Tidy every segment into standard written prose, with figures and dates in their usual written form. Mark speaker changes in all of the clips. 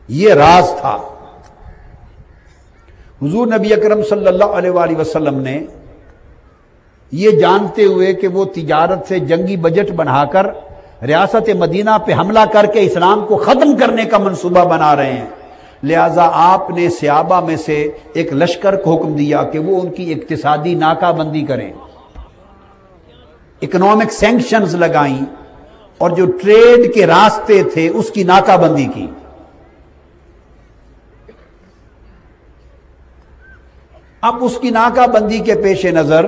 Speaker 1: یہ راز تھا۔ حضور نبی اکرم صلی اللہ علیہ وآلہ وسلم نے یہ جانتے ہوئے کہ وہ تجارت سے جنگی بجٹ بنا کر ریاست مدینہ پہ حملہ کر کے اسلام کو ختم کرنے کا منصوبہ بنا رہے ہیں، لہٰذا آپ نے صحابہ میں سے ایک لشکر کو حکم دیا کہ وہ ان کی اقتصادی ناکہ بندی کریں، اکنامک سینکشنز لگائیں، اور جو ٹریڈ کے راستے تھے اس کی ناکہ بندی کی۔ اب اس کی ناکہ بندی کے پیش نظر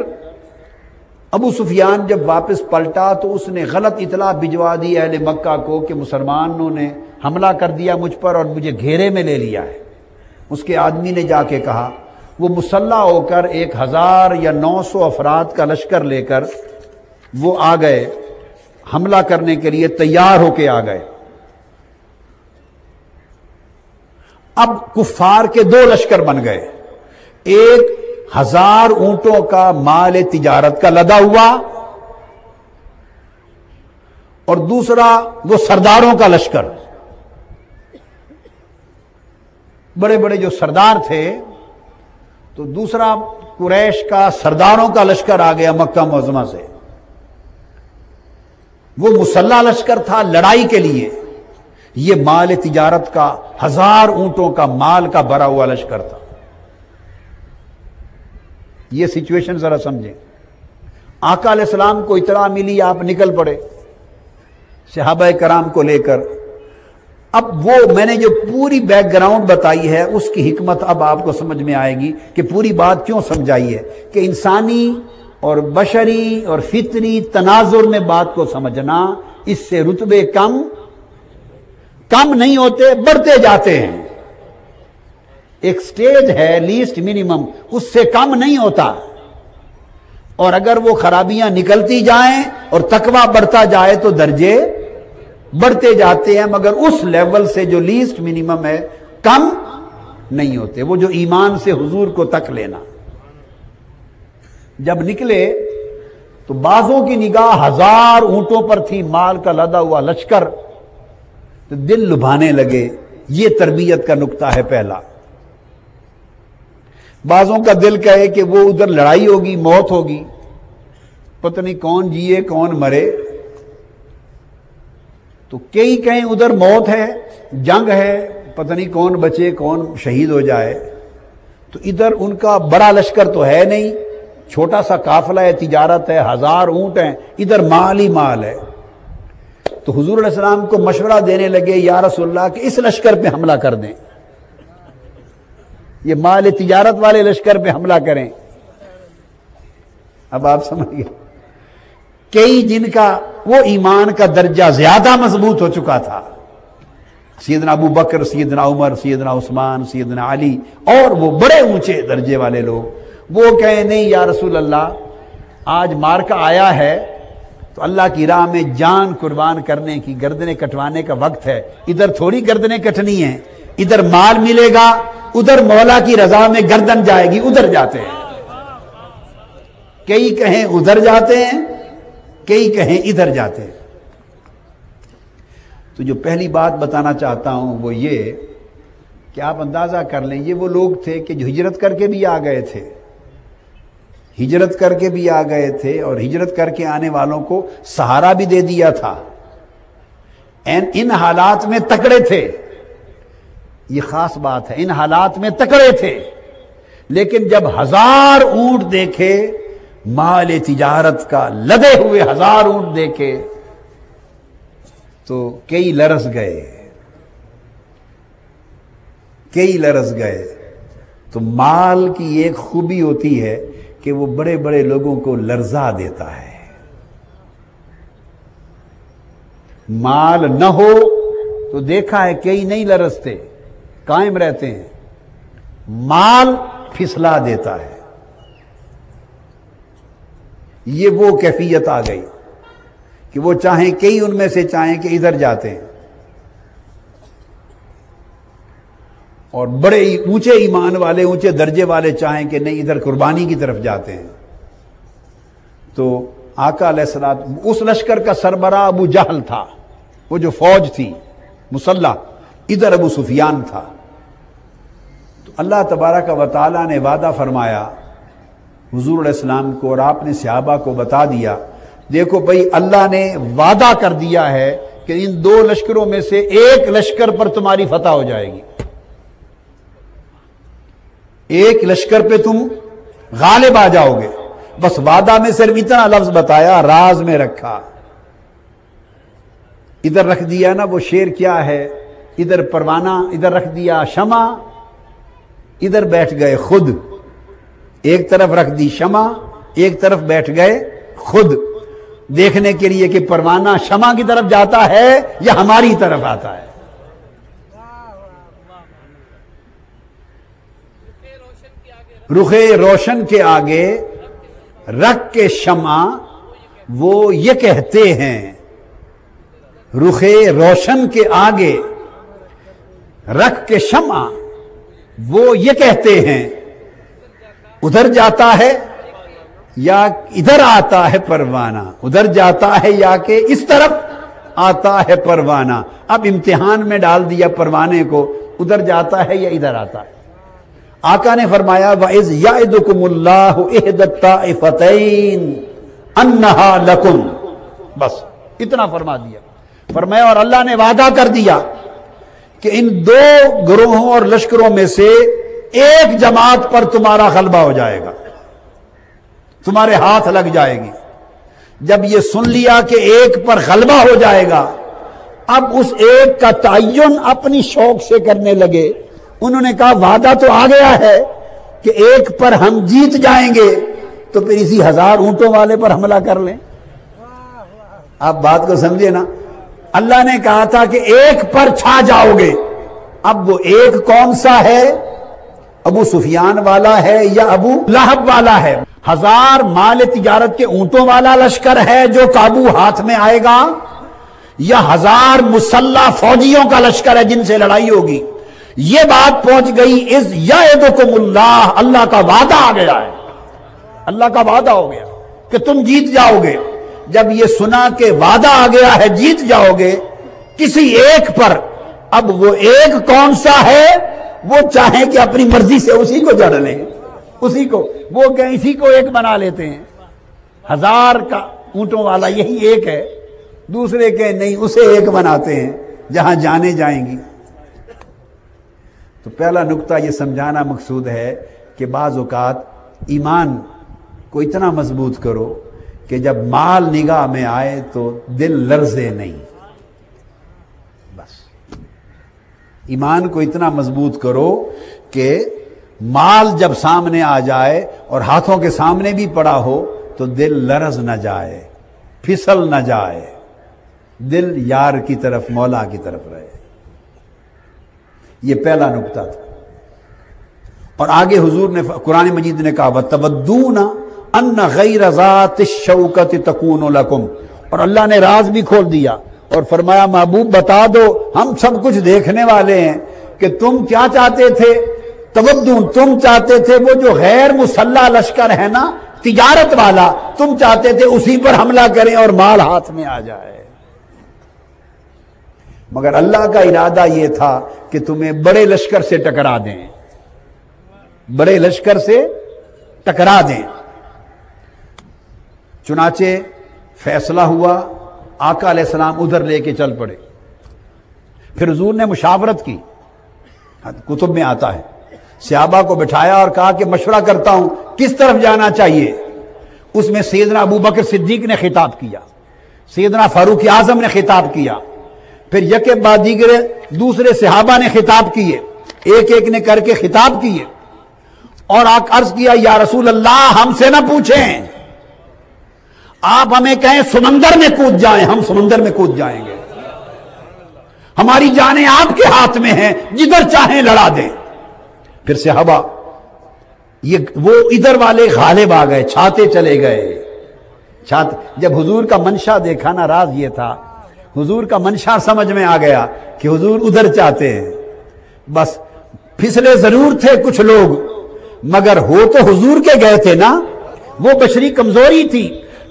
Speaker 1: ابو سفیان جب واپس پلٹا تو اس نے غلط اطلاع بھجوا دی اہل مکہ کو کہ مسلمانوں نے حملہ کر دیا مجھ پر اور مجھے گھیرے میں لے لیا ہے۔ اس کے آدمی نے جا کے کہا، وہ مسلح ہو کر 1000 یا 900 افراد کا لشکر لے کر وہ آ گئے، حملہ کرنے کے لیے تیار ہو کے آ گئے۔ اب کفار کے 2 لشکر بن گئے، ایک 1000 اونٹوں کا مال تجارت کا لدا ہوا، اور دوسرا وہ سرداروں کا لشکر، بڑے بڑے جو سردار تھے، تو دوسرا قریش کا سرداروں کا لشکر آ گیا مکہ معظمہ سے۔ وہ مسلح لشکر تھا لڑائی کے لیے، یہ مال تجارت کا 1000 اونٹوں کا مال کا بھرا ہوا لشکر تھا۔ یہ سچویشن ذرا سمجھیں۔ آقا علیہ السلام کو اطلاع ملی، آپ نکل پڑے صحابہ کرام کو لے کر۔ اب وہ میں نے جو پوری بیک گراؤنڈ بتائی ہے اس کی حکمت اب آپ کو سمجھ میں آئے گی کہ پوری بات کیوں سمجھائی ہے، کہ انسانی اور بشری اور فطری تناظر میں بات کو سمجھنا، اس سے رتبے کم نہیں ہوتے، بڑھتے جاتے ہیں۔ ایک سٹیج ہے لیسٹ منیمم، اس سے کم نہیں ہوتا، اور اگر وہ خرابیاں نکلتی جائیں اور تقویٰ بڑھتا جائے تو درجے بڑھتے جاتے ہیں، مگر اس لیول سے جو لیسٹ منیمم ہے کم نہیں ہوتے۔ وہ جو ایمان سے حضور کو تک لینا۔ جب نکلے تو بعضوں کی نگاہ 1000 اونٹوں پر تھی، مال کا لدا ہوا لشکر، تو دل لبھانے لگے۔ یہ تربیت کا نقطہ ہے پہلا۔ بعضوں کا دل کہے کہ وہ ادھر لڑائی ہوگی، موت ہوگی، پتہ نہیں کون جیے کون مرے، تو کئی کہیں ادھر موت ہے، جنگ ہے، پتہ نہیں کون بچے کون شہید ہو جائے، تو ادھر ان کا بڑا لشکر تو ہے نہیں، چھوٹا سا قافلہ ہے، تجارت ہے، 1000 اونٹ ہیں، ادھر مال ہی مال ہے۔ تو حضور علیہ السلام کو مشورہ دینے لگے، یا رسول اللہ کہ اس لشکر پہ حملہ کر دیں، یہ مال تجارت والے لشکر پہ حملہ کریں۔ اب آپ سمجھ گئے، کئی جن کا وہ ایمان کا درجہ زیادہ مضبوط ہو چکا تھا، سیدنا ابو بکر، سیدنا عمر، سیدنا عثمان، سیدنا علی، اور وہ بڑے اونچے درجے والے لوگ، وہ کہیں نہیں یا رسول اللہ، آج مارکا آیا ہے تو اللہ کی راہ میں جان قربان کرنے کی، گردنیں کٹوانے کا وقت ہے، ادھر تھوڑی گردنیں کٹنی ہیں، ادھر مال ملے گا، ادھر مولا کی رضا میں گردن جائے گی، ادھر جاتے ہیں۔ کئی کہیں ادھر جاتے ہیں، کئی کہیں ادھر جاتے ہیں۔ تو جو پہلی بات بتانا چاہتا ہوں وہ یہ کہ آپ اندازہ کر لیں، یہ وہ لوگ تھے کہ جو ہجرت کر کے بھی آ گئے تھے، ہجرت کر کے بھی آ گئے تھے، اور ہجرت کر کے آنے والوں کو سہارا بھی دے دیا تھا، ان حالات میں تکڑے تھے۔ یہ خاص بات ہے، ان حالات میں تکڑے تھے، لیکن جب 1000 اونٹ دیکھے، مال تجارت کا لدے ہوئے 1000 اونٹ دیکھے، تو کئی لرز گئے۔ تو مال کی ایک خوبی ہوتی ہے کہ وہ بڑے بڑے لوگوں کو لرزا دیتا ہے۔ مال نہ ہو تو دیکھا ہے کئی نہیں لرزتے، قائم رہتے ہیں، مال پھسلا دیتا ہے۔ یہ وہ کیفیت آ گئی کہ وہ چاہیں کئی ان میں سے چاہیں کہ ادھر جاتے ہیں، اور بڑے اونچے ایمان والے، اونچے درجے والے چاہیں کہ نہیں ادھر قربانی کی طرف جاتے ہیں۔ تو آقا علیہ السلام، اس لشکر کا سربراہ ابو جہل تھا، وہ جو فوج تھی مسلح، ادھر ابو سفیان تھا. تو اللہ تبارک و تعالیٰ نے وعدہ فرمایا حضور علیہ السلام کو اور آپ نے صحابہ کو بتا دیا، دیکھو بھائی اللہ نے وعدہ کر دیا ہے کہ ان دو لشکروں میں سے ایک لشکر پر تمہاری فتح ہو جائے گی، ایک لشکر پہ تم غالب آ جاؤ گے. بس وعدہ میں صرف اتنا لفظ بتایا، راز میں رکھا. ادھر رکھ دیا نا وہ شیر کیا ہے، ادھر پروانہ، ادھر رکھ دیا شمع، ادھر بیٹھ گئے خود. ایک طرف رکھ دی شمع، ایک طرف بیٹھ گئے خود، دیکھنے کے لیے کہ پروانہ شمع کی طرف جاتا ہے یا ہماری طرف آتا ہے. رخ روشن کے آگے رکھ کے شمع وہ یہ کہتے ہیں، رخ روشن کے آگے رکھ کے شمع وہ یہ کہتے ہیں، ادھر جاتا ہے یا ادھر آتا ہے پروانہ، ادھر جاتا ہے یا کہ اس طرف آتا ہے پروانہ. اب امتحان میں ڈال دیا پروانے کو، ادھر جاتا ہے یا ادھر آتا ہے. آقا نے فرمایا وَإِذْ يَعِدُكُمُ اللَّهُ إِحْدَى الطَّائِفَتَيْنِ أَنَّهَا لَكُمْ. بس اتنا فرما دیا. فرمایا اور اللہ نے وعدہ کر دیا کہ ان دو گروہوں اور لشکروں میں سے ایک جماعت پر تمہارا غلبہ ہو جائے گا، تمہارے ہاتھ لگ جائے گی. جب یہ سن لیا کہ ایک پر غلبہ ہو جائے گا، اب اس ایک کا تعین اپنی شوق سے کرنے لگے. انہوں نے کہا وعدہ تو آ گیا ہے کہ ایک پر ہم جیت جائیں گے، تو پھر اسی 1000 اونٹوں والے پر حملہ کر لیں. آپ بات کو سمجھے نا، اللہ نے کہا تھا کہ ایک پر چھا جاؤ گے. اب وہ ایک کون سا ہے؟ ابو سفیان والا ہے یا ابو لہب والا ہے؟ 1000 مال تجارت کے اونٹوں والا لشکر ہے جو قابو ہاتھ میں آئے گا، یا 1000 مسلح فوجیوں کا لشکر ہے جن سے لڑائی ہوگی؟ یہ بات پہنچ گئی اذ یعدکم اللہ، اللہ کا وعدہ آ گیا ہے، اللہ کا وعدہ ہو گیا کہ تم جیت جاؤ گے. جب یہ سنا کہ وعدہ آ گیا ہے جیت جاؤ گے کسی ایک پر، اب وہ ایک کون سا ہے؟ وہ چاہیں کہ اپنی مرضی سے اسی کو جڑ لیں، اسی کو وہ کہ اسی کو ایک بنا لیتے ہیں. 1000 کا اونٹوں والا یہی ایک ہے، دوسرے کہ نہیں اسے ایک بناتے ہیں جہاں جانے جائیں گی. تو پہلا نقطہ یہ سمجھانا مقصود ہے کہ بعض اوقات ایمان کو اتنا مضبوط کرو کہ جب مال نگاہ میں آئے تو دل لرزے نہیں. بس ایمان کو اتنا مضبوط کرو کہ مال جب سامنے آ جائے اور ہاتھوں کے سامنے بھی پڑا ہو تو دل لرز نہ جائے، پھسل نہ جائے، دل یار کی طرف، مولا کی طرف رہے. یہ پہلا نقطہ تھا. اور آگے حضور نے قرآن مجید نے کہا وَتَوَدُّونَ أَنَّ غَيْرَ ذَاتِ الشَّوْكَةِ تَكُونُ لَكُمْ. اور اللہ نے راز بھی کھول دیا اور فرمایا محبوب بتا دو، ہم سب کچھ دیکھنے والے ہیں کہ تم کیا چاہتے تھے. تودون، تم چاہتے تھے وہ جو غیر مسلح لشکر ہے نا تجارت والا، تم چاہتے تھے اسی پر حملہ کریں اور مال ہاتھ میں آ جائے. مگر اللہ کا ارادہ یہ تھا کہ تمہیں بڑے لشکر سے ٹکرا دیں، بڑے لشکر سے ٹکرا دیں. چنانچہ فیصلہ ہوا، آقا علیہ السلام ادھر لے کے چل پڑے. پھر حضور نے مشاورت کی، کتب میں آتا ہے، صحابہ کو بٹھایا اور کہا کہ مشورہ کرتا ہوں کس طرف جانا چاہیے. اس میں سیدنا ابو بکر صدیق نے خطاب کیا، سیدنا فاروق اعظم نے خطاب کیا، پھر یکے بعد دیگر دوسرے صحابہ نے خطاب کیے، ایک ایک نے کر کے خطاب کیے اور عرض کیا یا رسول اللہ ہم سے نہ پوچھیں، آپ ہمیں کہیں سمندر میں کود جائیں، ہم سمندر میں کود جائیں گے، ہماری جانیں آپ کے ہاتھ میں ہیں، جدھر چاہیں لڑا دیں. پھر صحابہ وہ ادھر والے غالب آ گئے، چھاتے چلے گئے. جب حضور کا منشا دیکھا نا، راز یہ تھا، حضور کا منشا سمجھ میں آ گیا کہ حضور ادھر چاہتے ہیں. بس پھسلے ضرور تھے کچھ لوگ، مگر ہو تو حضور کے گئے تھے نا. وہ بشری کمزوری تھی،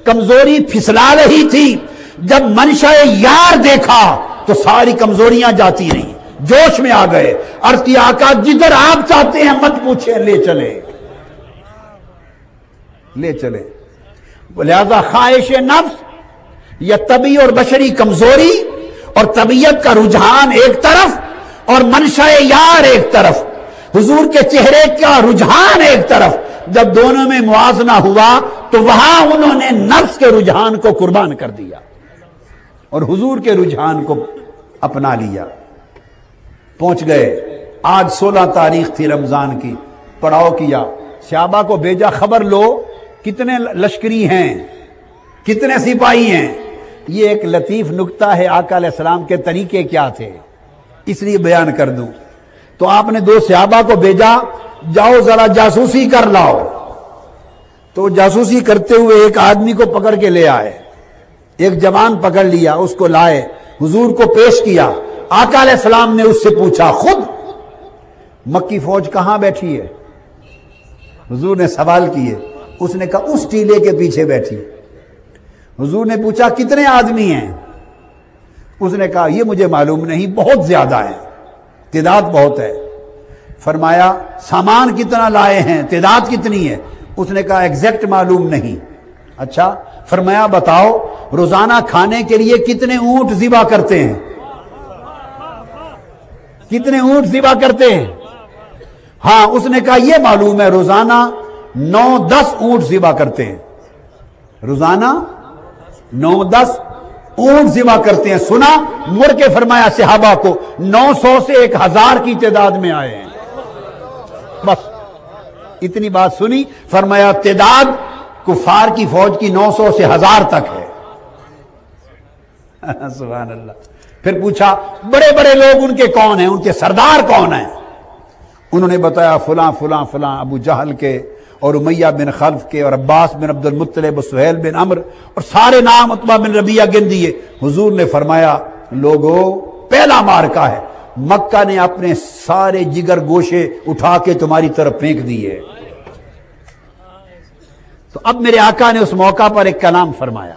Speaker 1: کمزوری پھسلا رہی تھی. جب منشا یار دیکھا تو ساری کمزوریاں جاتی رہیں، جوش میں آ گئے، عرض کیا آقا جدھر آپ چاہتے ہیں مت پوچھیں، لے چلے لے چلے۔ لہذا خواہش نفس یا طبعی اور بشری کمزوری اور طبیعت کا رجحان ایک طرف اور منشاء یار ایک طرف، حضور کے چہرے کا رجحان ایک طرف، جب دونوں میں موازنہ ہوا تو وہاں انہوں نے نفس کے رجحان کو قربان کر دیا اور حضور کے رجحان کو اپنا لیا۔ پہنچ گئے، آج 16 تاریخ تھی رمضان کی، پڑاؤ کیا، صحابہ کو بھیجا خبر لو کتنے لشکری ہیں، کتنے سپاہی ہیں۔ یہ ایک لطیف نکتہ ہے، آقا علیہ السلام کے طریقے کیا تھے اس لیے بیان کر دوں۔ تو آپ نے 2 صحابہ کو بھیجا، جاؤ ذرا جاسوسی کر لاؤ۔ تو جاسوسی کرتے ہوئے ایک آدمی کو پکڑ کے لے آئے، ایک جوان پکڑ لیا، اس کو لائے، حضور کو پیش کیا۔ آقا علیہ السلام نے اس سے پوچھا خود مکی فوج کہاں بیٹھی ہے؟ حضور نے سوال کیے، اس نے کہا اس ٹیلے کے پیچھے بیٹھی۔ حضور نے پوچھا کتنے آدمی ہیں؟ اس نے کہا یہ مجھے معلوم نہیں، بہت زیادہ ہیں، تعداد بہت ہے۔ فرمایا سامان کتنا لائے ہیں، تعداد کتنی ہے؟ اس نے کہا ایگزیکٹ معلوم نہیں۔ اچھا، فرمایا بتاؤ روزانہ کھانے کے لیے کتنے اونٹ ذبح کرتے ہیں؟ کتنے اونٹ ذبح کرتے ہیں؟ ہاں، اس نے کہا یہ معلوم ہے روزانہ 9-10 اونٹ ذبح کرتے ہیں، روزانہ 9-10 اونٹ ذبح کرتے ہیں۔ سنا، مڑ کے فرمایا صحابہ کو 900 سے 1000 کی تعداد میں آئے ہیں۔ بس اتنی بات سنی، فرمایا تعداد کفار کی فوج کی 900 سے 1000 تک ہے۔ سبحان اللہ۔ پھر پوچھا بڑے بڑے لوگ ان کے کون ہیں، ان کے سردار کون ہیں؟ انہوں نے بتایا فلاں فلاں فلاں، ابو جہل کے اور امیہ بن خلف کے اور عباس بن عبد المطلب اور سہیل بن عمر، اور سارے نام عتبہ بن ربیعہ گن دیے۔ حضور نے فرمایا لوگو پہلا مارکا ہے، مکہ نے اپنے سارے جگر گوشے اٹھا کے تمہاری طرف پھینک دیے۔ تو اب میرے آقا نے اس موقع پر ایک کلام فرمایا۔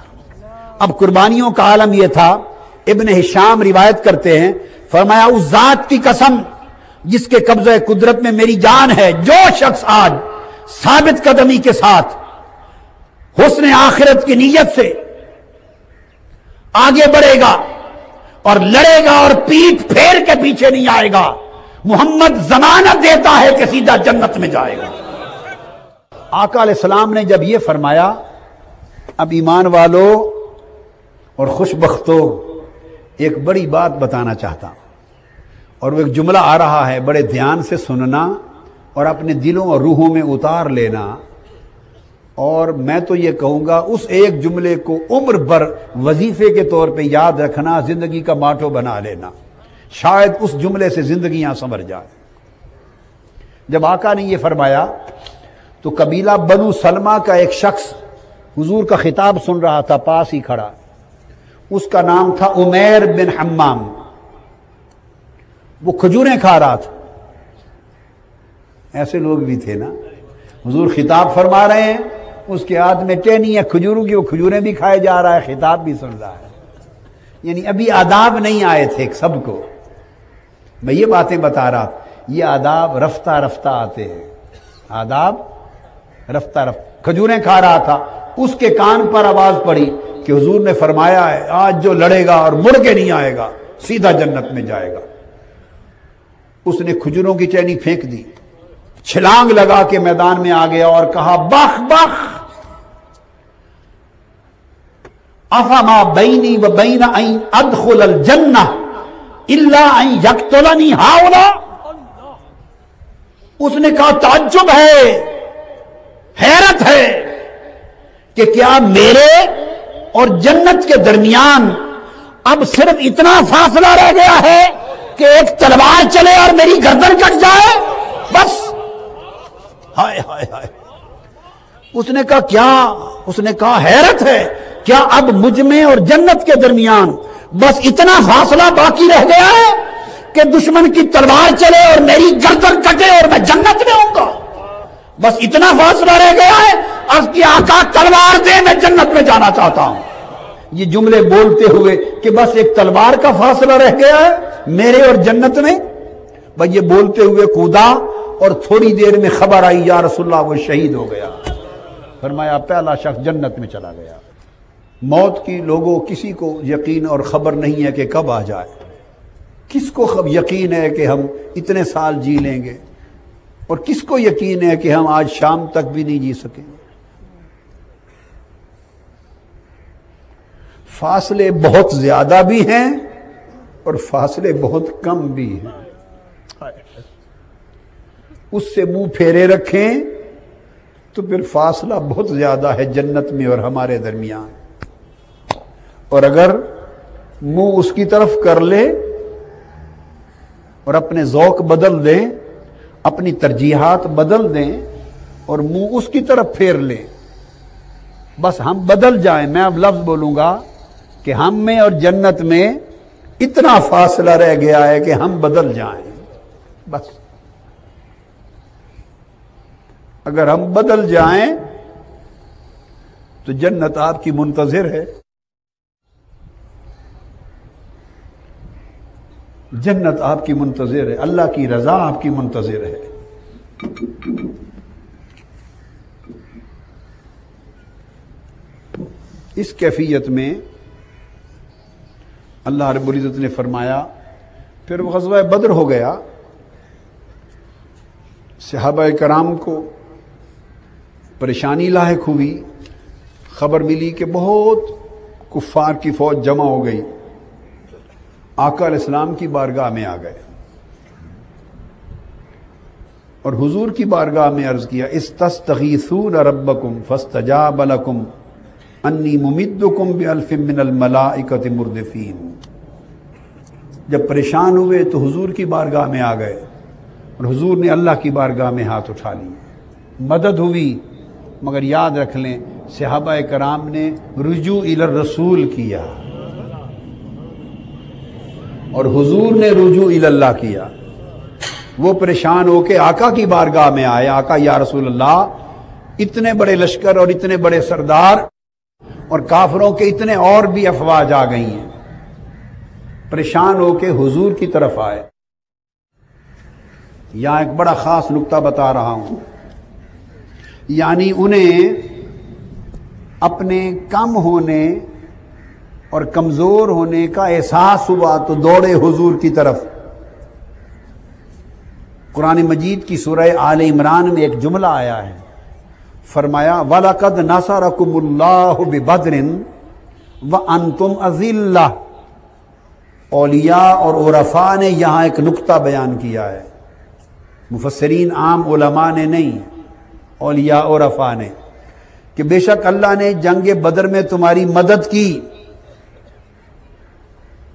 Speaker 1: اب قربانیوں کا عالم یہ تھا، ابن ہشام روایت کرتے ہیں، فرمایا اس ذات کی قسم جس کے قبضہ قدرت میں میری جان ہے، جو شخص آج ثابت قدمی کے ساتھ حسن آخرت کی نیت سے آگے بڑھے گا اور لڑے گا اور پیٹھ پھیر کے پیچھے نہیں آئے گا، محمد ضمانت دیتا ہے کہ سیدھا جنت میں جائے گا۔ آقا علیہ السلام نے جب یہ فرمایا، اب ایمان والو اور خوش بختو ایک بڑی بات بتانا چاہتا ہوں، اور وہ ایک جملہ آ رہا ہے، بڑے دھیان سے سننا اور اپنے دلوں اور روحوں میں اتار لینا، اور میں تو یہ کہوں گا اس ایک جملے کو عمر بھر وظیفے کے طور پہ یاد رکھنا، زندگی کا ماٹو بنا لینا، شاید اس جملے سے زندگیاں سنور جائیں۔ جب آقا نے یہ فرمایا تو قبیلہ بنو سلمہ کا ایک شخص حضور کا خطاب سن رہا تھا، پاس ہی کھڑا، اس کا نام تھا عمیر بن حمام، وہ کھجوریں کھا رہا تھا۔ ایسے لوگ بھی تھے نا، حضور خطاب فرما رہے ہیں، اس کے ہاتھ میں ٹہنی ہے کھجوروں کی، وہ کھجوریں بھی کھائے جا رہا ہے، خطاب بھی سن رہا ہے۔ یعنی ابھی آداب نہیں آئے تھے سب کو، میں یہ باتیں بتا رہا تھا، یہ آداب رفتہ رفتہ آتے ہیں، آداب رفتہ رفتہ۔ کھجوریں کھا رہا تھا، اس کے کان پر آواز پڑی کہ حضور نے فرمایا ہے آج جو لڑے گا اور مڑ کے نہیں آئے گا سیدھا جنت میں جائے گا۔ اس نے کھجوروں کی ٹہنی پھینک دی، چھلانگ لگا کے میدان میں آ گیا اور کہا بخ بخ افما بینی و بین ان ادخل الجنہ الا ان یقتلنی ہؤلاء۔ اس نے کہا تعجب ہے، حیرت ہے کہ کیا میرے اور جنت کے درمیان اب صرف اتنا فاصلہ رہ گیا ہے کہ ایک تلوار چلے اور میری گردن کٹ جائے بس؟ ہائے ہائے ہائے۔ اس نے کہا کیا؟ اس نے کہا حیرت ہے، کیا اب مجھ میں اور جنت کے درمیان بس اتنا فاصلہ باقی رہ گیا ہے کہ دشمن کی تلوار چلے اور میری گردن کٹے اور میں جنت میں ہوں گا؟ بس اتنا فاصلہ رہ گیا ہے؟ عرض کی آقا تلوار دے، میں جنت میں جانا چاہتا ہوں۔ یہ جملے بولتے ہوئے کہ بس ایک تلوار کا فاصلہ رہ گیا ہے، میرے اور جنت میں؟ بھائی یہ بولتے ہوئے کودا اور تھوڑی دیر میں خبر آئی یا رسول اللہ وہ شہید ہو گیا۔ فرمایا پہلا شخص جنت میں چلا گیا۔ موت کی لوگوں کسی کو یقین اور خبر نہیں ہے کہ کب آ جائے، کس کو یقین ہے کہ ہم اتنے سال جی لیں گے، اور کس کو یقین ہے کہ ہم آج شام تک بھی نہیں جی سکیں گے۔ فاصلے بہت زیادہ بھی ہیں اور فاصلے بہت کم بھی ہیں۔ اس سے منہ پھیرے رکھیں تو پھر فاصلہ بہت زیادہ ہے جنت میں اور ہمارے درمیان، اور اگر منہ اس کی طرف کر لے اور اپنے ذوق بدل دیں، اپنی ترجیحات بدل دیں اور منہ اس کی طرف پھیر لیں، بس ہم بدل جائیں۔ میں اب لفظ بولوں گا کہ ہم میں اور جنت میں اتنا فاصلہ رہ گیا ہے کہ ہم بدل جائیں، بس اگر ہم بدل جائیں تو جنت آپ کی منتظر ہے، جنت آپ کی منتظر ہے، اللہ کی رضا آپ کی منتظر ہے۔ اس کیفیت میں اللہ رب العزت نے فرمایا، پھر وہ غزوہ بدر ہو گیا، صحابہ کرام کو پریشانی لاحق ہوئی، خبر ملی کہ بہت کفار کی فوج جمع ہو گئی، آقا علیہ السلام کی بارگاہ میں آ گئے اور حضور کی بارگاہ میں عرض کیا، استستغیثون ربکم فاستجاب لکم انی ممدکم بألف من الملائکۃ مردفین۔ جب پریشان ہوئے تو حضور کی بارگاہ میں آ گئے اور حضور نے اللہ کی بارگاہ میں ہاتھ اٹھا لیے، مدد ہوئی۔ مگر یاد رکھ لیں صحابہ کرام نے رجوع الی الرسول کیا اور حضور نے رجوع الی اللہ کیا۔ وہ پریشان ہو کے آقا کی بارگاہ میں آئے، آقا یا رسول اللہ اتنے بڑے لشکر اور اتنے بڑے سردار اور کافروں کے اتنے اور بھی افواج آ گئی ہیں، پریشان ہو کے حضور کی طرف آئے۔ یہاں ایک بڑا خاص نقطہ بتا رہا ہوں، یعنی انہیں اپنے کم ہونے اور کمزور ہونے کا احساس ہوا تو دوڑے حضور کی طرف۔ قرآن مجید کی سورہ آل عمران میں ایک جملہ آیا ہے، فرمایا وَلَقَدْ نَصَرَكُمُ اللَّهُ بِبَدْرٍ وَأَنْتُمْ أَذِلَّةٌ۔ اولیاء اور عرفاء نے یہاں ایک نقطہ بیان کیا ہے، مفسرین عام علماء نے نہیں، اولیاء اور عرفاء نے، کہ بے شک اللہ نے جنگ بدر میں تمہاری مدد کی،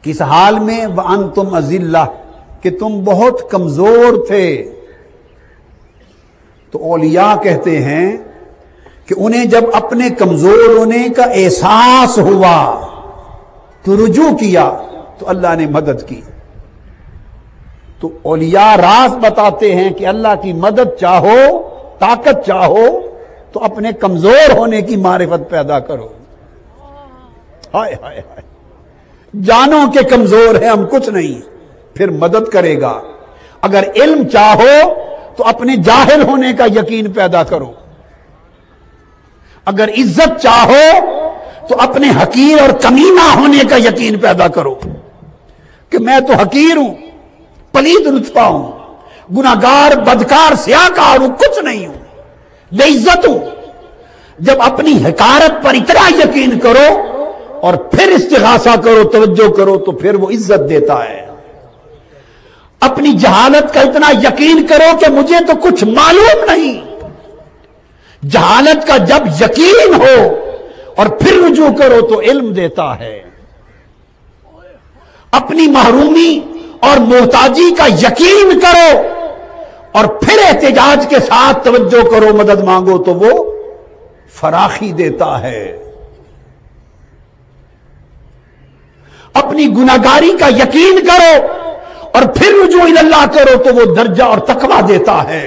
Speaker 1: کس حال میں؟ وَأَنْتُمْ أَذِلَّةٌ، کہ تم بہت کمزور تھے۔ تو اولیاء کہتے ہیں کہ انہیں جب اپنے کمزور ہونے کا احساس ہوا تو رجوع کیا تو اللہ نے مدد کی۔ تو اولیاء راز بتاتے ہیں کہ اللہ کی مدد چاہو، طاقت چاہو تو اپنے کمزور ہونے کی معرفت پیدا کرو۔ ہائے ہائے ہائے، جانو کہ کمزور ہیں ہم، کچھ نہیں، پھر مدد کرے گا۔ اگر علم چاہو تو اپنے جاہل ہونے کا یقین پیدا کرو، اگر عزت چاہو تو اپنے حقیر اور کمینہ ہونے کا یقین پیدا کرو کہ میں تو حقیر ہوں، پلید رتبہ ہوں، گناہگار بدکار سیاہکار ہوں، کچھ نہیں ہوں، بے عزت ہوں۔ جب اپنی حقارت پر اتنا یقین کرو اور پھر استغاثہ کرو، توجہ کرو، تو پھر وہ عزت دیتا ہے۔ اپنی جہالت کا اتنا یقین کرو کہ مجھے تو کچھ معلوم نہیں، جہالت کا جب یقین ہو اور پھر رجوع کرو تو علم دیتا ہے۔ اپنی محرومی اور محتاجی کا یقین کرو اور پھر احتجاج کے ساتھ توجہ کرو، مدد مانگو تو وہ فراخی دیتا ہے۔ اپنی گناہگاری کا یقین کرو اور پھر رجوع اللہ کرو تو وہ درجہ اور تقویٰ دیتا ہے۔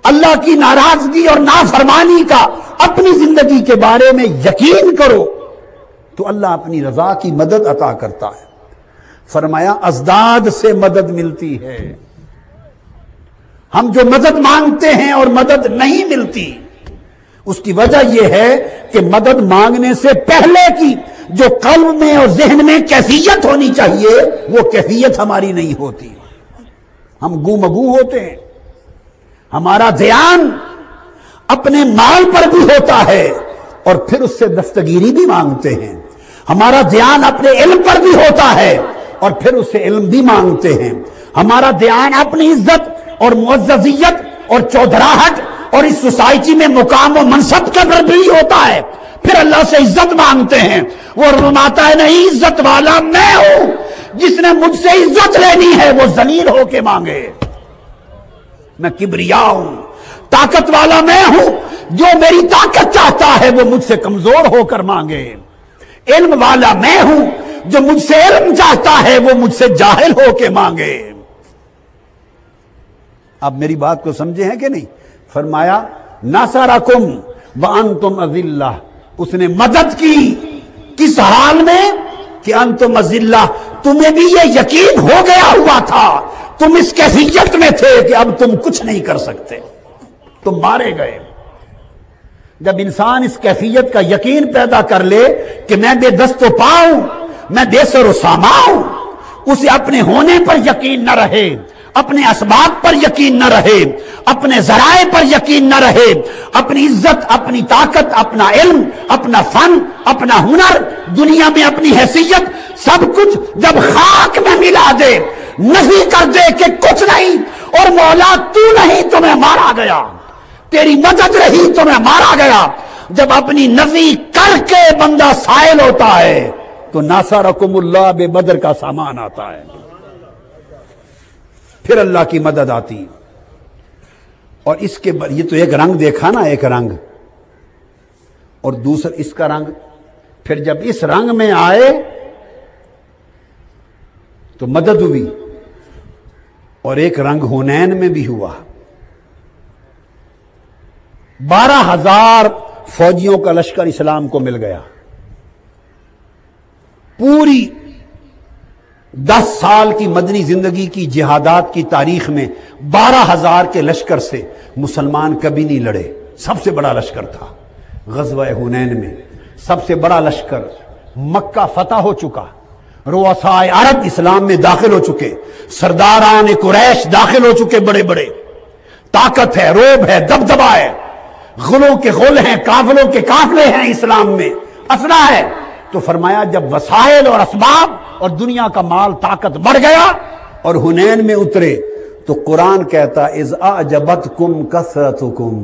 Speaker 1: اللہ کی ناراضگی اور نافرمانی کا اپنی زندگی کے بارے میں یقین کرو، تو اللہ اپنی رضا کی مدد عطا کرتا ہے۔ فرمایا ازداد سے مدد ملتی ہے، ہم جو مدد مانگتے ہیں اور مدد نہیں ملتی، اس کی وجہ یہ ہے کہ مدد مانگنے سے پہلے کی جو قلب میں اور ذہن میں کیفیت ہونی چاہیے وہ کیفیت ہماری نہیں ہوتی، ہم گو مگو ہوتے ہیں، ہمارا دھیان اپنے مال پر بھی ہوتا ہے اور پھر اس سے دستگیری بھی مانگتے ہیں، ہمارا دھیان اپنے علم پر بھی ہوتا ہے اور پھر اس سے علم بھی مانگتے ہیں، ہمارا دھیان اپنی عزت اور معززیت اور چودھراہٹ اور اس سوسائٹی میں مقام و منصب کا پر بھی ہوتا ہے، پھر اللہ سے عزت مانگتے ہیں۔ وہ فرماتا ہے نہیں، عزت والا میں ہوں، جس نے مجھ سے عزت لینی ہے وہ ذلیل ہو کے مانگے، میں کبریا ہوں۔ طاقت والا میں ہوں، جو میری طاقت چاہتا ہے وہ مجھ سے کمزور ہو کر مانگے۔ علم والا میں ہوں، جو مجھ سے علم چاہتا ہے وہ مجھ سے جاہل ہو کے مانگے۔ آپ میری بات کو سمجھے ہیں کہ نہیں؟ فرمایا نصرکم وانتم اذلہ، اس نے مدد کی کس حال میں کہ انتم اذلہ، تمہیں بھی یہ یقین ہو گیا ہوا تھا، تم اس کیفیت میں تھے کہ اب تم کچھ نہیں کر سکتے، تم مارے گئے۔ جب انسان اس کیفیت کا یقین پیدا کر لے کہ میں بے دست و پاؤں، میں بے سر و ساماں ہوں، اسے اپنے ہونے پر یقین نہ رہے، اپنے اسباب پر یقین نہ رہے، اپنے ذرائع پر یقین نہ رہے، اپنی عزت، اپنی طاقت، اپنا علم، اپنا فن، اپنا ہنر، دنیا میں اپنی حیثیت، سب کچھ جب خاک میں ملا دے، نفی کر دے کہ کچھ نہیں، اور مولا تو نہیں تو میں مارا گیا، تیری مدد رہی تو میں مارا گیا، جب اپنی نفی کر کے بندہ سائل ہوتا ہے تو ناصرکم اللہ بے بدر کا سامان آتا ہے، پھر اللہ کی مدد آتی۔ اور اس کے بعد یہ تو ایک رنگ دیکھا نا، ایک رنگ، اور دوسرا اس کا رنگ، پھر جب اس رنگ میں آئے تو مدد ہوئی، اور ایک رنگ حنین میں بھی ہوا، 12,000 فوجیوں کا لشکر اسلام کو مل گیا، پوری 10 سال کی مدنی زندگی کی جہادات کی تاریخ میں 12,000 کے لشکر سے مسلمان کبھی نہیں لڑے، سب سے بڑا لشکر تھا غزوہ حنین میں، سب سے بڑا لشکر، مکہ فتح ہو چکا، رؤسائے عرب اسلام میں داخل ہو چکے، سرداران قریش داخل ہو چکے، بڑے بڑے، طاقت ہے، روب ہے، دبدبا ہے، غلوں کے غل ہیں، قافلوں کے قافلے ہیں اسلام میں، اسلحہ ہے۔ تو فرمایا جب وسائل اور اسباب اور دنیا کا مال طاقت بڑھ گیا اور حنین میں اترے تو قرآن کہتا اذ اعجبتکم کثرتکم،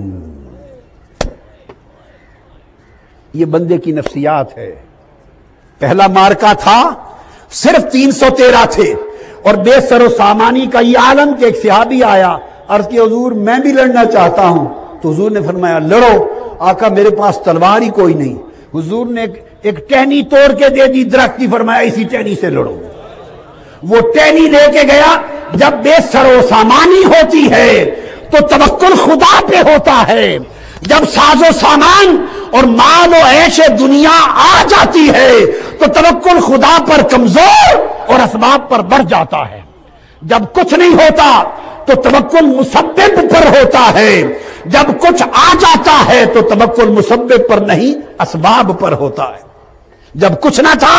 Speaker 1: یہ بندے کی نفسیات ہے۔ پہلا مارکا تھا، صرف 313 تھے اور بے سر و سامانی کا یہ عالم کہ ایک صحابی آیا، عرض کی حضور میں بھی لڑنا چاہتا ہوں، تو حضور نے فرمایا لڑو۔ آقا میرے پاس تلوار ہی کوئی نہیں، حضور نے ایک ٹہنی توڑ کے دے دی درخت کی، فرمایا اسی ٹہنی سے لڑو۔ وہ ٹہنی لے کے گیا۔ جب بے سر و سامانی ہوتی ہے تو توکل خدا پہ ہوتا ہے، جب ساز و سامان اور مال و عیش دنیا آ جاتی ہے تو توکل خدا پر کمزور اور اسباب پر بڑھ جاتا ہے، جب کچھ نہیں ہوتا تو توکل مسبب پر ہوتا ہے، جب کچھ آ جاتا ہے تو توکل مسبب پر نہیں اسباب پر ہوتا ہے۔ جب کچھ نہ تھا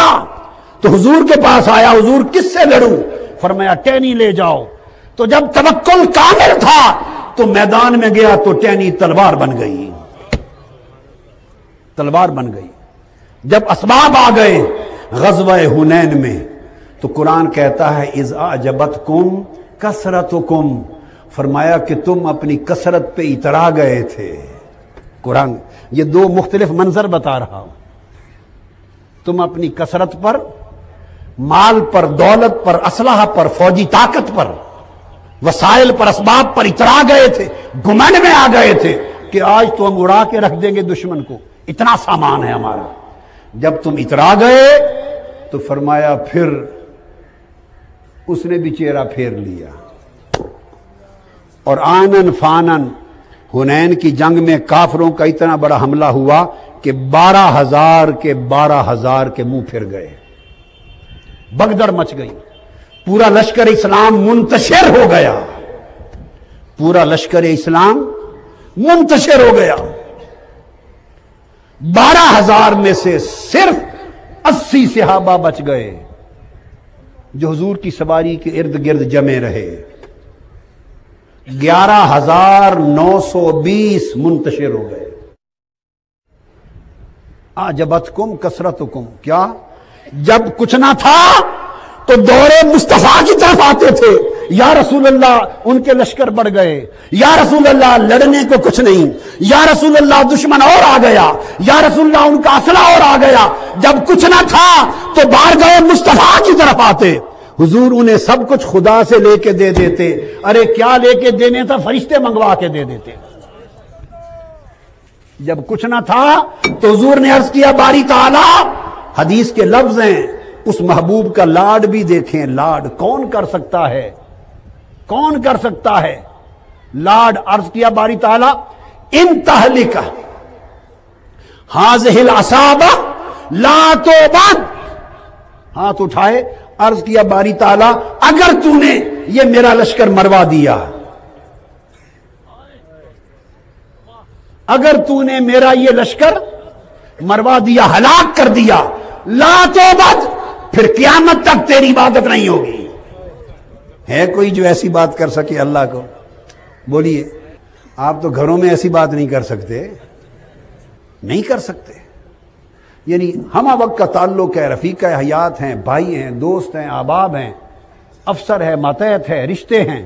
Speaker 1: تو حضور کے پاس آیا، حضور کس سے لڑوں؟ فرمایا ٹہنی لے جاؤ۔ تو جب توکل کامل تھا تو میدان میں گیا تو ٹہنی تلوار بن گئی، تلوار بن گئی۔ جب اسباب آ گئے غزوہ حنین میں تو قرآن کہتا ہے اذ اعجبتکم کثرتکم، فرمایا کہ تم اپنی کثرت پہ اترا گئے تھے۔ قرآن یہ دو مختلف منظر بتا رہا ہوں، تم اپنی کثرت پر، مال پر، دولت پر، اسلحہ پر، فوجی طاقت پر، وسائل پر، اسباب پر اترا گئے تھے، گمنڈ میں آ گئے تھے کہ آج تو ہم اڑا کے رکھ دیں گے دشمن کو، اتنا سامان ہے ہمارا۔ جب تم اترا گئے تو فرمایا پھر اس نے بھی چہرہ پھیر لیا، اور آنن فانن حنین کی جنگ میں کافروں کا اتنا بڑا حملہ ہوا کہ 12,000 کے 12,000 کے منہ پھر گئے، بگدڑ مچ گئی، پورا لشکر اسلام منتشر ہو گیا، پورا لشکر اسلام منتشر ہو گیا۔ 12,000 میں سے صرف 80 صحابہ بچ گئے جو حضور کی سواری کے ارد گرد جمے رہے۔ 11,920 منتشر ہو گئے۔ اعجبتکم کثرتکم، کیا جب کچھ نہ تھا تو دورے مصطفیٰ کی طرف آتے تھے، یا رسول اللہ ان کے لشکر بڑھ گئے، یا رسول اللہ لڑنے کو کچھ نہیں، یا رسول اللہ دشمن اور آ گیا، یا رسول اللہ ان کا اسلحہ اور آ گیا۔ جب کچھ نہ تھا تو بارگاہ مصطفیٰ کی طرف آتے، حضور انہیں سب کچھ خدا سے لے کے دے دیتے۔ ارے کیا لے کے دینے تھا، فرشتے منگوا کے دے دیتے۔ جب کچھ نہ تھا تو حضور نے عرض کیا باری تعالی، حدیث کے لفظ ہیں، اس محبوب کا لاڈ بھی دیکھیں، لاڈ کون کر سکتا ہے، کون کر سکتا ہے لاڈ؟ عرض کیا باری تعالی ان تہلک ہذہ العصابہ لا توبد، ہاتھ اٹھائے، عرض کیا باری تعالی اگر تو نے یہ میرا لشکر مروا دیا، اگر تو نے میرا یہ لشکر مروا دیا، ہلاک کر دیا، لا توبد، پھر قیامت تک تیری عبادت نہیں ہوگی۔ ہے کوئی جو ایسی بات کر سکے اللہ کو؟ بولیے، آپ تو گھروں میں ایسی بات نہیں کر سکتے، نہیں کر سکتے۔ یعنی ہمہ وقت کا تعلق ہے، رفیقہ حیات ہیں، بھائی ہیں، دوست ہیں، احباب ہیں، افسر ہے، ماتحت ہے، رشتے ہیں،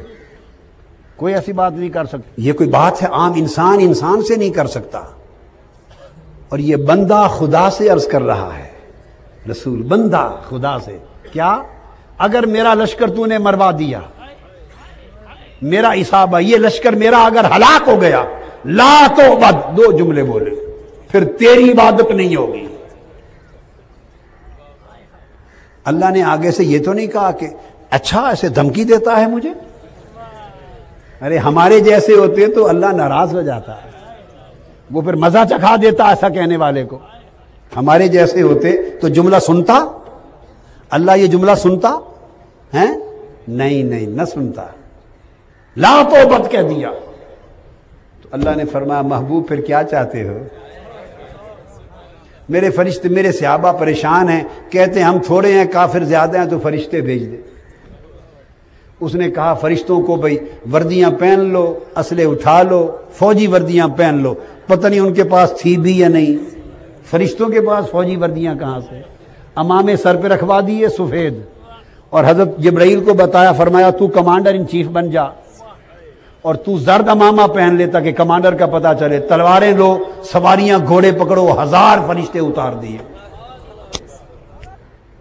Speaker 1: کوئی ایسی بات نہیں کر سکتا۔ یہ کوئی بات ہے عام انسان انسان سے نہیں کر سکتا، اور یہ بندہ خدا سے عرض کر رہا ہے، رسول بندہ خدا سے، کیا اگر میرا لشکر تو نے مروا دیا، میرا اصابہ یہ لشکر میرا اگر ہلاک ہو گیا، لا توبد، دو جملے بولے، پھر تیری عبادت نہیں ہوگی۔ اللہ نے آگے سے یہ تو نہیں کہا کہ اچھا ایسے دھمکی دیتا ہے مجھے، ارے ہمارے جیسے ہوتے تو اللہ ناراض ہو جاتا ہے، وہ پھر مزہ چکھا دیتا ایسا کہنے والے کو۔ ہمارے جیسے ہوتے تو جملہ سنتا اللہ، یہ جملہ سنتا ہے؟ نہیں نہیں، نہ سنتا، لا توبت کہہ دیا۔ تو اللہ نے فرمایا محبوب پھر کیا چاہتے ہو؟ میرے فرشتے، میرے صحابہ پریشان ہیں، کہتے ہیں ہم تھوڑے ہیں، کافر زیادہ ہیں، تو فرشتے بھیج دے۔ اس نے کہا فرشتوں کو بھئی وردیاں پہن لو، اسلحے اٹھا لو، فوجی وردیاں پہن لو۔ پتہ نہیں ان کے پاس تھی بھی یا نہیں، فرشتوں کے پاس فوجی وردیاں کہاں سے؟ امامے سر پہ رکھوا دیے سفید، اور حضرت جبرائیل کو بتایا، فرمایا تو کمانڈر ان چیف بن جا، اور تو زرد امامہ پہن لیتا کہ کمانڈر کا پتہ چلے، تلواریں لو، سواریاں گھوڑے پکڑو، 1000 فرشتے اتار دیے۔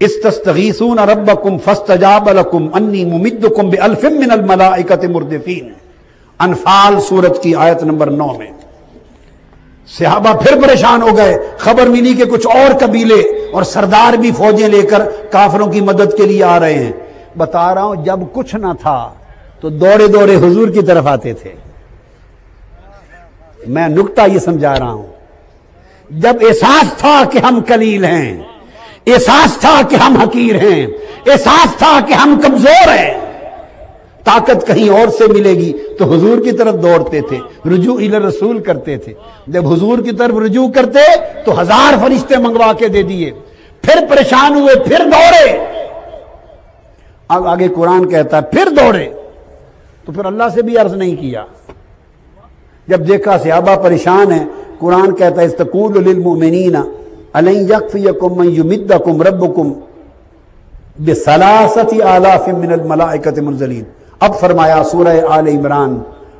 Speaker 1: استستغیثون ربکم فاستجاب لکم انی ممدکم بألف من الملائکۃ مردفین، انفال سورت کی آیت نمبر 9 میں۔ صحابہ پھر پریشان ہو گئے، خبر ملی کہ کچھ اور قبیلے اور سردار بھی فوجیں لے کر کافروں کی مدد کے لیے آ رہے ہیں۔ بتا رہا ہوں جب کچھ نہ تھا تو دوڑے دوڑے حضور کی طرف آتے تھے۔ میں نکتہ یہ سمجھا رہا ہوں، جب احساس تھا کہ ہم قلیل ہیں، احساس تھا کہ ہم حقیر ہیں، احساس تھا کہ ہم کمزور ہیں، طاقت کہیں اور سے ملے گی تو حضور کی طرف دوڑتے تھے، رجوع الی رسول کرتے تھے۔ جب حضور کی طرف رجوع کرتے تو 1000 فرشتے منگوا کے دے دیے، پھر پریشان ہوئے، پھر دوڑے۔ اب آگے قرآن کہتا ہے پھر دوڑے، تو پھر اللہ سے بھی عرض نہیں کیا۔ جب دیکھا صحابہ پریشان ہیں، قرآن کہتا ہے استقول للمؤمنین الن یکفیکم من یمدکم ربکم بثلاثۃ آلاف من الملائکۃ منزلین۔ اب فرمایا سورہ آل عمران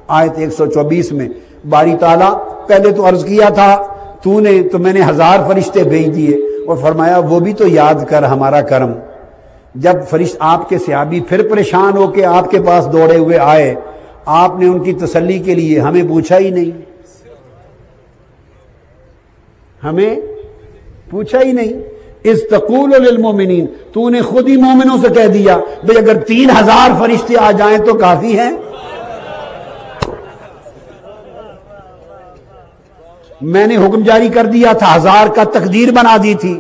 Speaker 1: آیت 124 میں، باری تعالیٰ پہلے تو عرض کیا تھا تو نے، تو میں نے 1000 فرشتے بھیج دیے، اور فرمایا وہ بھی تو یاد کر ہمارا کرم۔ جب آپ کے صحابی پھر پریشان ہو کے آپ کے پاس دوڑے ہوئے آئے، آپ نے ان کی تسلی کے لیے ہمیں پوچھا ہی نہیں، ہمیں پوچھا ہی نہیں۔ اذ تقول للمؤمنین، تو نے خود ہی مومنوں سے کہہ دیا بھئی اگر 3000 فرشتے آ جائیں تو کافی ہیں۔ میں نے حکم جاری کر دیا تھا، 1000 کا تقدیر بنا دی تھی،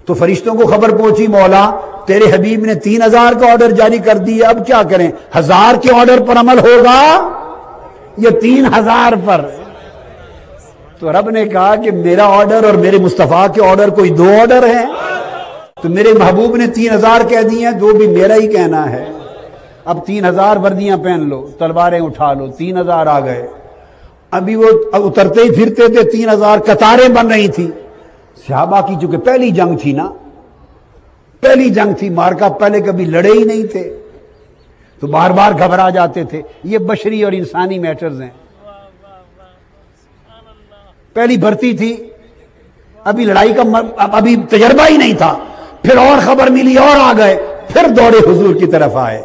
Speaker 1: تو فرشتوں کو خبر پہنچی مولا تیرے حبیب نے 3000 کا آرڈر جاری کر دیا، اب کیا کریں؟ 1000 کے آرڈر پر عمل ہوگا یا 3000 پر؟ تو رب نے کہا کہ میرا آرڈر اور میرے مصطفیٰ کے آرڈر کوئی 2 آرڈر ہیں؟ تو میرے محبوب نے 3000 کہہ دی ہیں، 2 بھی میرا ہی کہنا ہے۔ اب 3000 وردیاں پہن لو، تلواریں اٹھا لو، 3000 آ گئے۔ ابھی وہ اترتے ہی پھرتے تھے، 3000 قطاریں بن رہی تھی۔ صحابہ کی چونکہ پہلی جنگ تھی نا، پہلی جنگ تھی، مارکا پہلے کبھی لڑے ہی نہیں تھے، تو بار بار گھبرا جاتے تھے۔ یہ بشری اور انسانی میٹرز ہیں، پہلی بھرتی تھی، ابھی لڑائی کا ابھی تجربہ ہی نہیں تھا، پھر اور خبر ملی اور آ گئے، پھر دوڑے حضور کی طرف آئے۔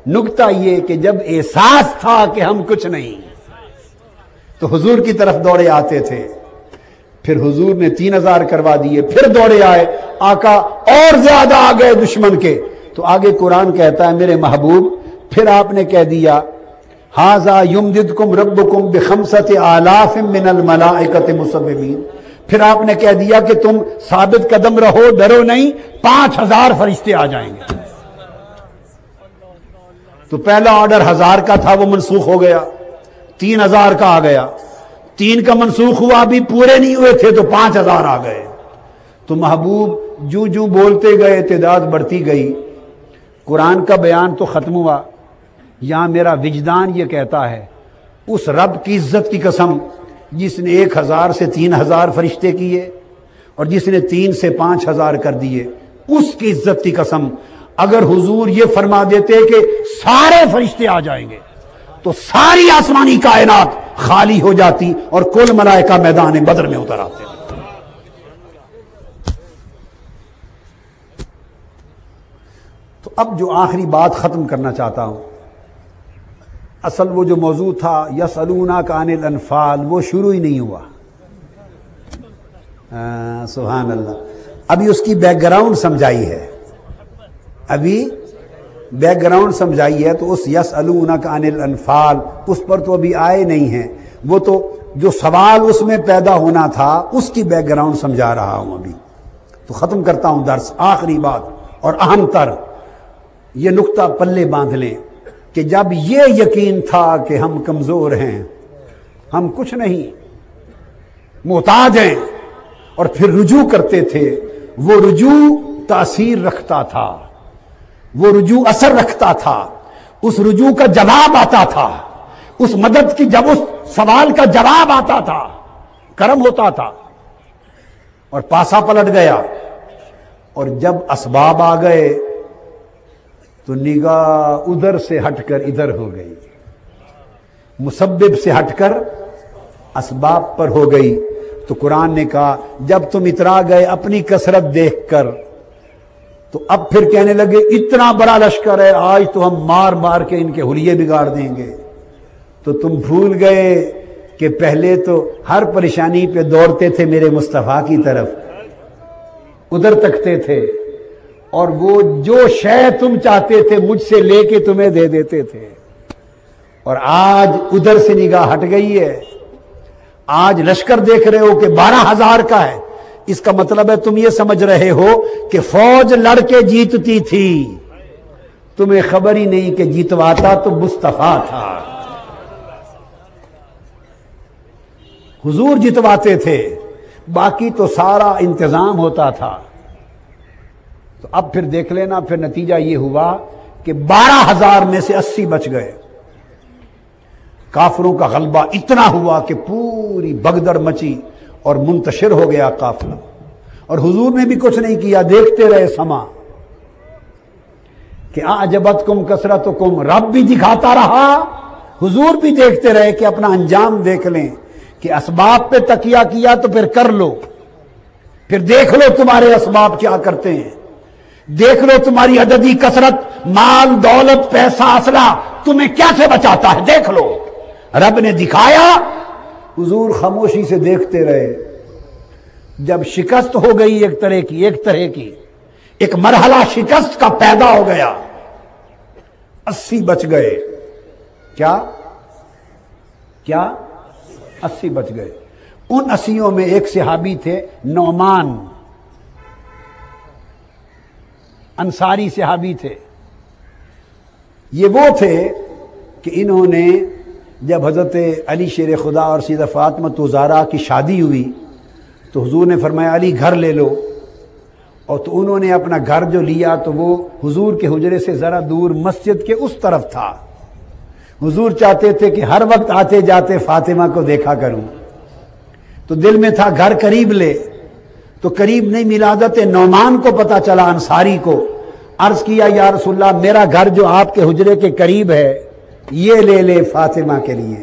Speaker 1: نکتہ یہ کہ جب احساس تھا کہ ہم کچھ نہیں تو حضور کی طرف دوڑے آتے تھے، پھر حضور نے 3000 کروا دیے، پھر دوڑے آئے، آقا اور زیادہ آ گئے دشمن کے، تو آگے قرآن کہتا ہے میرے محبوب پھر آپ نے کہہ دیا ھذا یمددکم ربکم بخمسۃ آلاف من الملائکۃ مسومین، پھر آپ نے کہہ دیا کہ تم ثابت قدم رہو، ڈرو نہیں، 5000 فرشتے آ جائیں گے۔ تو پہلا آرڈر 1000 کا تھا، وہ منسوخ ہو گیا، 3000 کا آ گیا، 3 کا منسوخ ہوا، ابھی پورے نہیں ہوئے تھے تو 5000 آ گئے۔ تو محبوب جو جو بولتے گئے تعداد بڑھتی گئی۔ قرآن کا بیان تو ختم ہوا، یہاں میرا وجدان یہ کہتا ہے اس رب کی عزت کی قسم جس نے 1000 سے 3000 فرشتے کیے اور جس نے 3 سے 5000 کر دیے، اس کی عزت کی قسم اگر حضور یہ فرما دیتے کہ سارے فرشتے آ جائیں گے تو ساری آسمانی کائنات خالی ہو جاتی اور کل ملائکہ میدان بدر میں اتر آتے۔ تو اب جو آخری بات ختم کرنا چاہتا ہوں، اصل وہ جو موضوع تھا یسألونک عن الانفال، وہ شروع ہی نہیں ہوا۔ سبحان اللہ، ابھی اس کی بیک گراؤنڈ سمجھائی ہے، ابھی بیک گراؤنڈ سمجھائی ہے، تو اس یسألونک عن الانفال اس پر تو ابھی آئے نہیں ہیں، وہ تو جو سوال اس میں پیدا ہونا تھا اس کی بیک گراؤنڈ سمجھا رہا ہوں ابھی۔ تو ختم کرتا ہوں درس، آخری بات اور اہم تر، یہ نقطہ پلے باندھ لیں کہ جب یہ یقین تھا کہ ہم کمزور ہیں، ہم کچھ نہیں، محتاج ہیں، اور پھر رجوع کرتے تھے، وہ رجوع تاثیر رکھتا تھا، وہ رجوع اثر رکھتا تھا، اس رجوع کا جواب آتا تھا، اس مدد کی جب اس سوال کا جواب آتا تھا، کرم ہوتا تھا، اور پاسا پلٹ گیا۔ اور جب اسباب آ گئے تو نگاہ ادھر سے ہٹ کر ادھر ہو گئی، مسبب سے ہٹ کر اسباب پر ہو گئی۔ تو قرآن نے کہا جب تم اترا گئے اپنی کثرت دیکھ کر، تو اب پھر کہنے لگے اتنا بڑا لشکر ہے، آج تو ہم مار مار کے ان کے حلیے بگاڑ دیں گے۔ تو تم بھول گئے کہ پہلے تو ہر پریشانی پہ دوڑتے تھے میرے مصطفیٰ کی طرف، ادھر تکتے تھے، اور وہ جو شے تم چاہتے تھے مجھ سے لے کے تمہیں دے دیتے تھے، اور آج ادھر سے نگاہ ہٹ گئی ہے، آج لشکر دیکھ رہے ہو کہ 12000 کا ہے، اس کا مطلب ہے تم یہ سمجھ رہے ہو کہ فوج لڑ کے جیتتی تھی، تمہیں خبر ہی نہیں کہ جیتواتا تو مصطفیٰ تھا، حضور جتواتے تھے، باقی تو سارا انتظام ہوتا تھا۔ تو اب پھر دیکھ لینا، پھر نتیجہ یہ ہوا کہ 12000 میں سے 80 بچ گئے۔ کافروں کا غلبہ اتنا ہوا کہ پوری بگدڑ مچی اور منتشر ہو گیا قافلہ، اور حضور نے بھی کچھ نہیں کیا، دیکھتے رہے سما کہ اعجبتکم کثرتکم، رب بھی دکھاتا رہا، حضور بھی دیکھتے رہے کہ اپنا انجام دیکھ لیں، کہ اسباب پہ تکیہ کیا تو پھر کر لو، پھر دیکھ لو تمہارے اسباب کیا کرتے ہیں، دیکھ لو تمہاری عددی کثرت، مال دولت پیسہ اسلحہ تمہیں کیا سے بچاتا ہے، دیکھ لو۔ رب نے دکھایا، حضور خاموشی سے دیکھتے رہے۔ جب شکست ہو گئی ایک طرح کی ایک مرحلہ شکست کا پیدا ہو گیا، 80 بچ گئے، کیا 80 بچ گئے، ان 80 میں ایک صحابی تھے نعمان، انصاری صحابی تھے. یہ وہ تھے کہ انہوں نے جب حضرت علی شیر خدا اور سیدہ فاطمہ زہرا کی شادی ہوئی تو حضور نے فرمایا علی گھر لے لو، اور تو انہوں نے اپنا گھر جو لیا تو وہ حضور کے حجرے سے ذرا دور مسجد کے اس طرف تھا. حضور چاہتے تھے کہ ہر وقت آتے جاتے فاطمہ کو دیکھا کروں، تو دل میں تھا گھر قریب لے، تو قریب نہیں ملا. حضرت نعمان کو پتا چلا، انصاری کو، عرض کیا یا رسول اللہ میرا گھر جو آپ کے حجرے کے قریب ہے یہ لے لے فاطمہ کے لیے.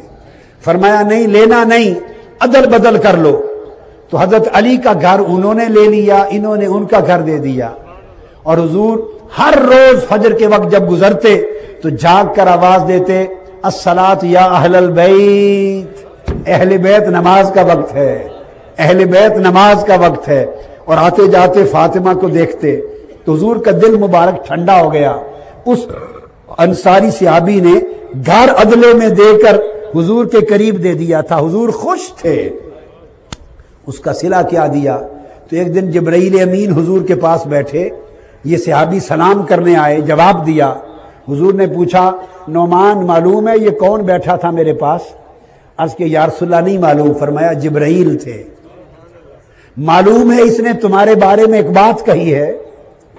Speaker 1: فرمایا نہیں لینا نہیں، عدل بدل کر لو. تو حضرت علی کا گھر انہوں نے لے لیا، انہوں نے ان کا گھر دے دیا. اور حضور ہر روز فجر کے وقت جب گزرتے تو جاگ کر آواز دیتے الصلاۃ یا اہل البیت، اہل بیت نماز کا وقت ہے، اہل بیت نماز کا وقت ہے. اور آتے جاتے فاطمہ کو دیکھتے تو حضور کا دل مبارک ٹھنڈا ہو گیا. اس انصاری صحابی نے گھر عدلے میں دے کر حضور کے قریب دے دیا تھا. حضور خوش تھے. اس کا صلہ کیا دیا. تو ایک دن جبرائیل امین حضور کے پاس بیٹھے، یہ صحابی سلام کرنے آئے، جواب دیا. حضور نے پوچھا نعمان معلوم ہے یہ کون بیٹھا تھا میرے پاس؟ عرض کہ یا رسول اللہ نہیں معلوم. فرمایا جبرائیل تھے. معلوم ہے اس نے تمہارے بارے میں ایک بات کہی ہے.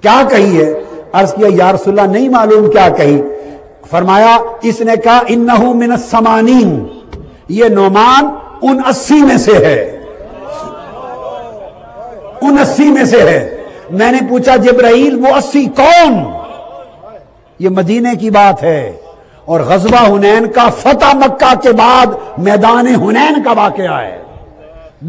Speaker 1: کیا کہی ہے؟ عرض کیا یا رسول اللہ نہیں معلوم کیا کہی. فرمایا اس نے کہا انہو من الثمانین، یہ نعمان ان 80 میں سے ہے، ان 80 میں سے ہے. میں نے پوچھا جبرائیل وہ 80 کون؟ یہ مدینے کی بات ہے، اور غزوہ حنین کا فتح مکہ کے بعد میدان حنین کا واقعہ ہے.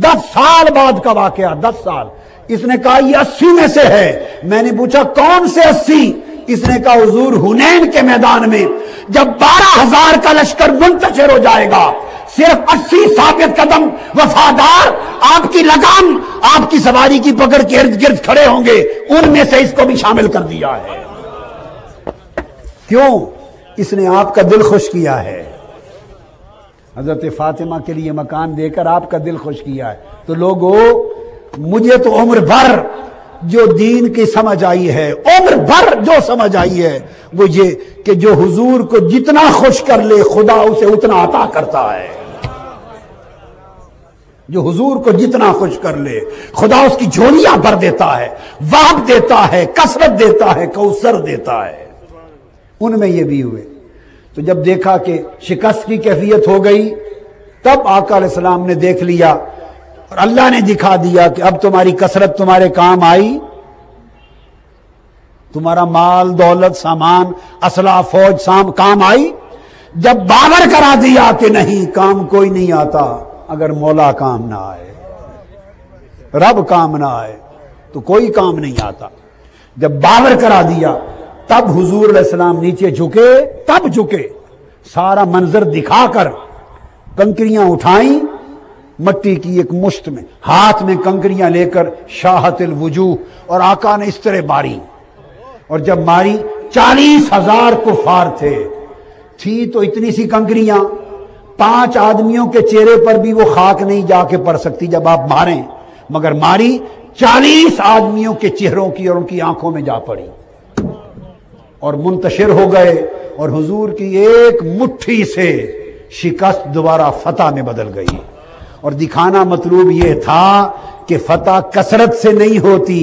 Speaker 1: 10 سال بعد کا واقعہ، 10 سال. اس نے کہا یہ 80 میں سے ہے. میں نے پوچھا کون سے 80؟ اس نے کہا حضور حنین کے میدان میں جب 12,000 کا لشکر منتشر ہو جائے گا، صرف 80 ثابت قدم وفادار آپ کی لگام، آپ کی سواری کی پکڑ کے ارد گرد کھڑے ہوں گے. ان میں سے اس کو بھی شامل کر دیا ہے. کیوں؟ اس نے آپ کا دل خوش کیا ہے. حضرت فاطمہ کے لیے مکان دے کر آپ کا دل خوش کیا ہے. تو لوگو مجھے تو عمر بھر جو دین کی سمجھ آئی ہے، عمر بھر جو سمجھ آئی ہے وہ یہ کہ جو حضور کو جتنا خوش کر لے خدا اسے اتنا عطا کرتا ہے. جو حضور کو جتنا خوش کر لے خدا اس کی جھولیاں بھر دیتا ہے، واب دیتا ہے، کثرت دیتا ہے، کوثر دیتا ہے. ان میں یہ بھی ہوئے. تو جب دیکھا کہ شکست کی کیفیت ہو گئی تب آقا علیہ السلام نے دیکھ لیا اور اللہ نے دکھا دیا کہ اب تمہاری کثرت تمہارے کام آئی، تمہارا مال دولت سامان اسلحہ فوج کام آئی. جب باور کرا دیا کہ نہیں کام کوئی نہیں آتا اگر مولا کام نہ آئے، رب کام نہ آئے تو کوئی کام نہیں آتا. جب باور کرا دیا تب حضور علیہ السلام نیچے جھکے، تب جھکے، سارا منظر دکھا کر کنکریاں اٹھائیں مٹی کی ایک مشت میں، ہاتھ میں کنکریاں لے کر شاہت الوجوہ، اور آقا نے اس طرح ماری. اور جب ماری 40,000 کفار تھی تو اتنی سی کنکریاں 5 آدمیوں کے چہرے پر بھی وہ خاک نہیں جا کے پڑ سکتی جب آپ ماریں، مگر ماری 40 آدمیوں کے چہروں کی اور ان کی آنکھوں میں جا پڑی اور منتشر ہو گئے. اور حضور کی ایک مٹھی سے شکست دوبارہ فتح میں بدل گئی. اور دکھانا مطلوب یہ تھا کہ فتح کثرت سے نہیں ہوتی،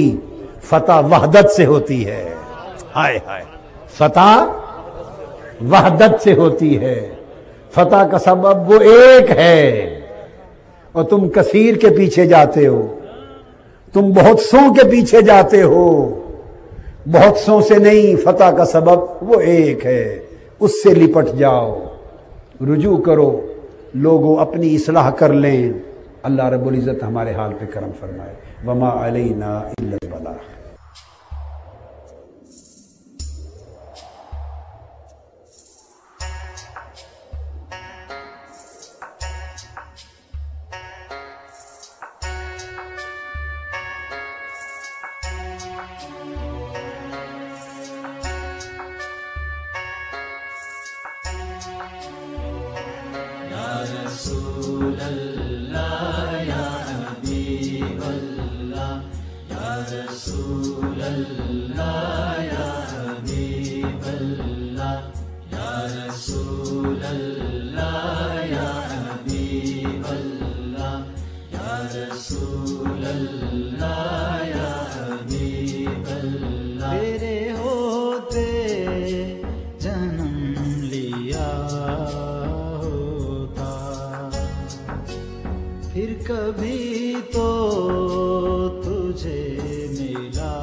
Speaker 1: فتح وحدت سے ہوتی ہے. ہائے ہائے، فتح وحدت سے ہوتی ہے. فتح کا سبب وہ ایک ہے اور تم کثیر کے پیچھے جاتے ہو، تم بہت سوں کے پیچھے جاتے ہو. بہت سوں سے نہیں، فتح کا سبب وہ ایک ہے، اس سے لپٹ جاؤ، رجوع کرو، لوگوں اپنی اصلاح کر لیں. اللہ رب العزت ہمارے حال پہ کرم فرمائے. وما علینا الا البلاغ.
Speaker 2: رسول اللہ یا رسول اللہ یا حبیب اللہ، یا رسول اللہ یا حبیب اللہ، یا رسول اللہ یا حبیب اللہ۔ تیرے ہوتے جنم لیا ہوتا، پھر کبھی تو تجھے ملا